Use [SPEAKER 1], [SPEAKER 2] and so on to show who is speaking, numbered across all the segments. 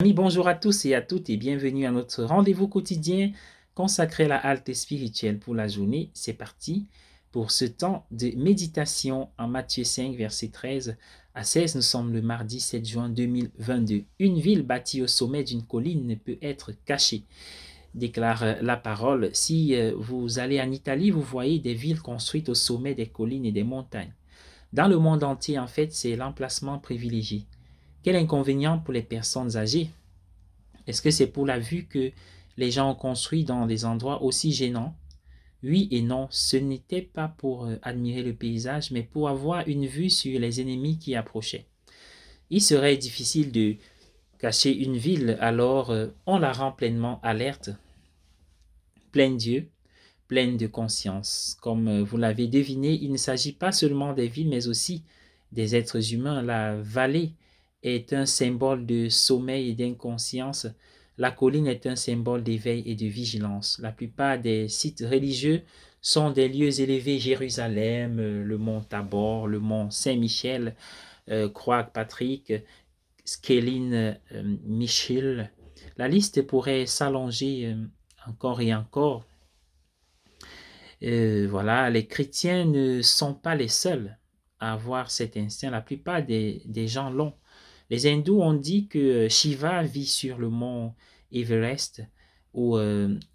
[SPEAKER 1] Amis, bonjour à tous et à toutes et bienvenue à notre rendez-vous quotidien consacré à la halte spirituelle pour la journée. C'est parti pour ce temps de méditation en Matthieu 5, verset 13 à 16. Nous sommes le mardi 7 juin 2022. Une ville bâtie au sommet d'une colline ne peut être cachée, déclare la parole. Si vous allez en Italie, vous voyez des villes construites au sommet des collines et des montagnes. Dans le monde entier, en fait, c'est l'emplacement privilégié. Quel inconvénient pour les personnes âgées? Est-ce que c'est pour la vue que les gens ont construit dans des endroits aussi gênants? Oui et non, ce n'était pas pour admirer le paysage, mais pour avoir une vue sur les ennemis qui approchaient. Il serait difficile de cacher une ville, alors on la rend pleinement alerte, pleine d'yeux, pleine de conscience. Comme vous l'avez deviné, il ne s'agit pas seulement des villes, mais aussi des êtres humains. La vallée est un symbole de sommeil et d'inconscience. La colline est un symbole d'éveil et de vigilance. La plupart des sites religieux sont des lieux élevés: Jérusalem, le mont Tabor, le mont Saint-Michel, Croix Patrick, Skéline, Michel. La liste pourrait s'allonger encore et encore. Voilà, les chrétiens ne sont pas les seuls à avoir cet instinct. La plupart des gens l'ont. Les hindous ont dit que Shiva vit sur le mont Everest ou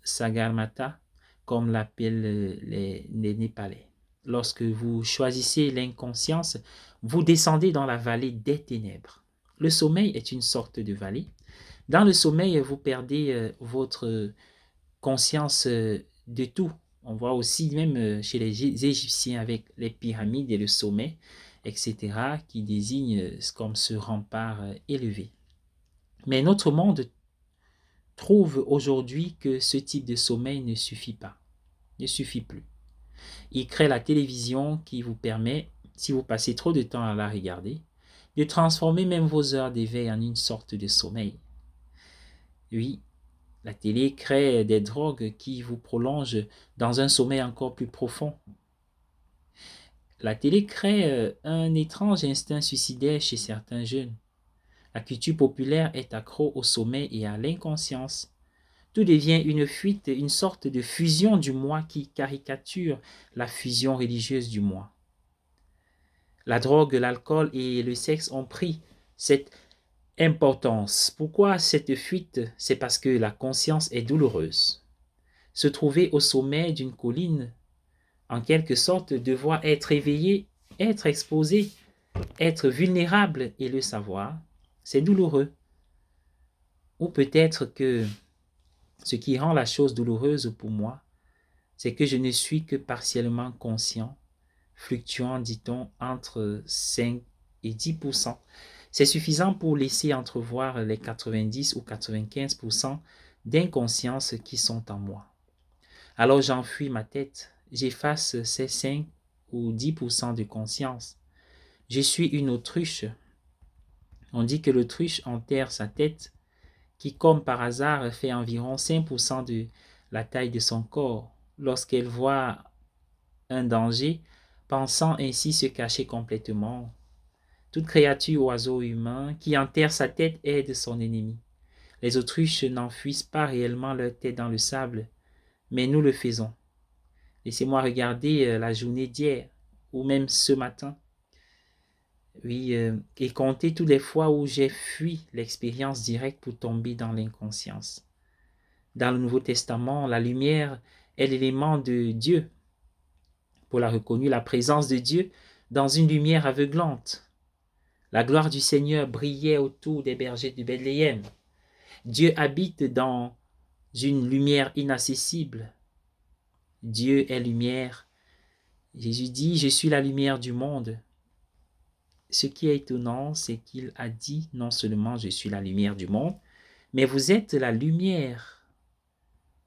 [SPEAKER 1] Sagarmatha, comme l'appellent les Népalais. Lorsque vous choisissez l'inconscience, vous descendez dans la vallée des ténèbres. Le sommeil est une sorte de vallée. Dans le sommeil, vous perdez votre conscience de tout. On voit aussi même chez les Égyptiens avec les pyramides et le sommet, etc., qui désignent comme ce rempart élevé. Mais notre monde trouve aujourd'hui que ce type de sommeil ne suffit pas, ne suffit plus. Il crée la télévision qui vous permet, si vous passez trop de temps à la regarder, de transformer même vos heures d'éveil en une sorte de sommeil. Oui, la télé crée des drogues qui vous prolongent dans un sommeil encore plus profond. La télé crée un étrange instinct suicidaire chez certains jeunes. La culture populaire est accro au sommeil et à l'inconscience. Tout devient une fuite, une sorte de fusion du moi qui caricature la fusion religieuse du moi. La drogue, l'alcool et le sexe ont pris cette importance. Pourquoi cette fuite? C'est parce que la conscience est douloureuse. Se trouver au sommet d'une colline, en quelque sorte, devoir être éveillé, être exposé, être vulnérable et le savoir, c'est douloureux. Ou peut-être que ce qui rend la chose douloureuse pour moi, c'est que je ne suis que partiellement conscient, fluctuant, dit-on, entre 5 et 10%. C'est suffisant pour laisser entrevoir les 90 ou 95% d'inconscience qui sont en moi. Alors j'enfuis ma tête, j'efface ces 5 ou 10% de conscience. Je suis une autruche. On dit que l'autruche enterre sa tête, qui comme par hasard fait environ 5% de la taille de son corps, lorsqu'elle voit un danger, pensant ainsi se cacher complètement. Toute créature, oiseau humain, qui enterre sa tête aide son ennemi. Les autruches n'enfuient pas réellement leur tête dans le sable, mais nous le faisons. Laissez-moi regarder la journée d'hier, ou même ce matin. Oui, et compter toutes les fois où j'ai fui l'expérience directe pour tomber dans l'inconscience. Dans le Nouveau Testament, la lumière est l'élément de Dieu. Paul a reconnu la présence de Dieu dans une lumière aveuglante. La gloire du Seigneur brillait autour des bergers de Bethléem. Dieu habite dans une lumière inaccessible. Dieu est lumière. Jésus dit: je suis la lumière du monde. Ce qui est étonnant, c'est qu'il a dit non seulement je suis la lumière du monde, mais vous êtes la lumière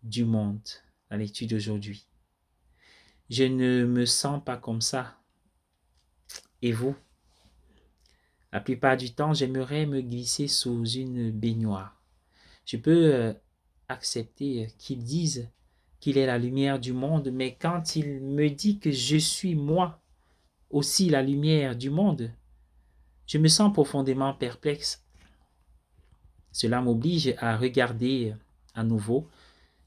[SPEAKER 1] du monde. La lecture d'aujourd'hui. Je ne me sens pas comme ça. Et vous? La plupart du temps, j'aimerais me glisser sous une baignoire. Je peux accepter qu'ils disent qu'il est la lumière du monde, mais quand il me dit que je suis moi aussi la lumière du monde, je me sens profondément perplexe. cela m'oblige à regarder à nouveau.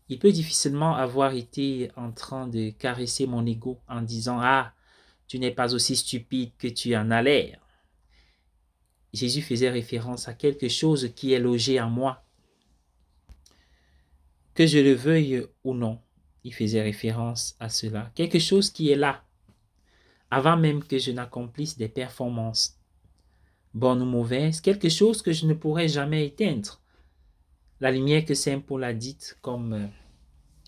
[SPEAKER 1] Il peut difficilement avoir été en train de caresser mon ego en disant: «Ah, tu n'es pas aussi stupide que tu en as l'air.» Jésus faisait référence à quelque chose qui est logé en moi, que je le veuille ou non. Il faisait référence à cela. Quelque chose qui est là, avant même que je n'accomplisse des performances, bonnes ou mauvaises, quelque chose que je ne pourrai jamais éteindre. La lumière que Saint Paul a dite comme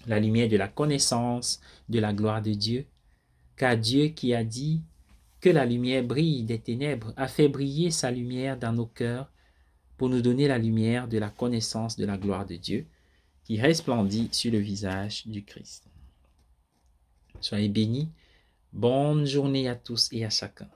[SPEAKER 1] la lumière de la connaissance, de la gloire de Dieu, car Dieu qui a dit que la lumière brille des ténèbres a fait briller sa lumière dans nos cœurs pour nous donner la lumière de la connaissance de la gloire de Dieu qui resplendit sur le visage du Christ. Soyez bénis. Bonne journée à tous et à chacun.